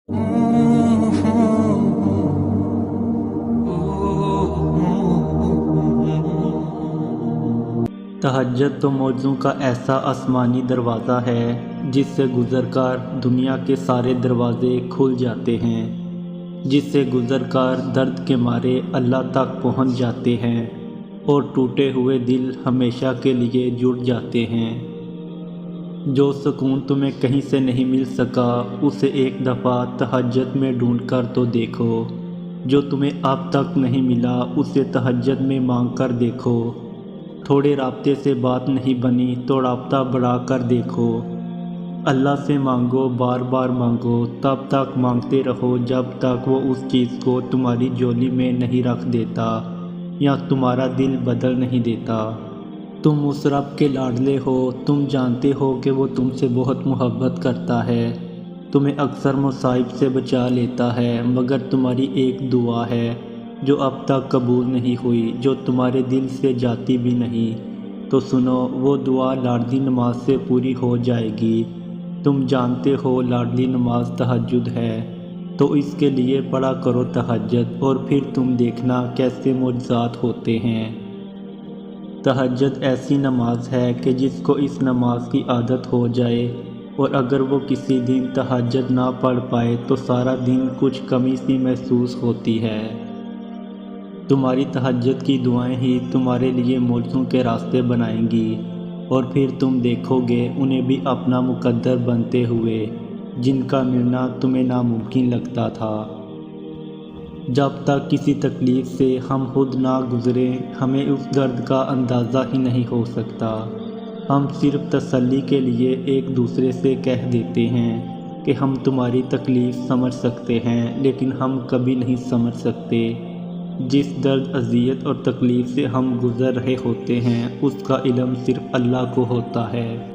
تہجد تو موجزوں کا ایسا آسمانی دروازہ ہے جس سے گزر کر دنیا کے سارے دروازے کھل جاتے ہیں، جس سے گزر کر درد کے مارے اللہ تک پہنچ جاتے ہیں اور ٹوٹے ہوئے دل ہمیشہ کے لیے جڑ جاتے ہیں۔ جو سکون تمہیں کہیں سے نہیں مل سکا اسے ایک دفعہ تہجد میں ڈھونڈ کر تو دیکھو، جو تمہیں اب تک نہیں ملا اسے تہجد میں مانگ کر دیکھو۔ تھوڑے رابطے سے بات نہیں بنی تو رابطہ بڑھا کر دیکھو۔ اللہ سے مانگو، بار بار مانگو، تب تک مانگتے رہو جب تک وہ اس چیز کو تمہاری جھولی میں نہیں رکھ دیتا یا تمہارا دل بدل نہیں دیتا۔ تم اس رب کے لاڈلے ہو، تم جانتے ہو کہ وہ تم سے بہت محبت کرتا ہے، تمہیں اکثر مصائب سے بچا لیتا ہے، مگر تمہاری ایک دعا ہے جو اب تک قبول نہیں ہوئی، جو تمہارے دل سے جاتی بھی نہیں، تو سنو، وہ دعا لاڈلی نماز سے پوری ہو جائے گی۔ تم جانتے ہو لاڈلی نماز تہجد ہے، تو اس کے لیے پڑھا کرو تہجد، اور پھر تم دیکھنا کیسے معجزات ہوتے ہیں۔ تہجد ایسی نماز ہے کہ جس کو اس نماز کی عادت ہو جائے اور اگر وہ کسی دن تہجد نہ پڑھ پائے تو سارا دن کچھ کمی سی محسوس ہوتی ہے۔ تمہاری تہجد کی دعائیں ہی تمہارے لیے معجزوں کے راستے بنائیں گی، اور پھر تم دیکھو گے انہیں بھی اپنا مقدر بنتے ہوئے جن کا ملنا تمہیں ناممکن لگتا تھا۔ جب تک کسی تکلیف سے ہم خود نہ گزریں ہمیں اس درد کا اندازہ ہی نہیں ہو سکتا۔ ہم صرف تسلی کے لیے ایک دوسرے سے کہہ دیتے ہیں کہ ہم تمہاری تکلیف سمجھ سکتے ہیں، لیکن ہم کبھی نہیں سمجھ سکتے جس درد، اذیت اور تکلیف سے ہم گزر رہے ہوتے ہیں اس کا علم صرف اللہ کو ہوتا ہے۔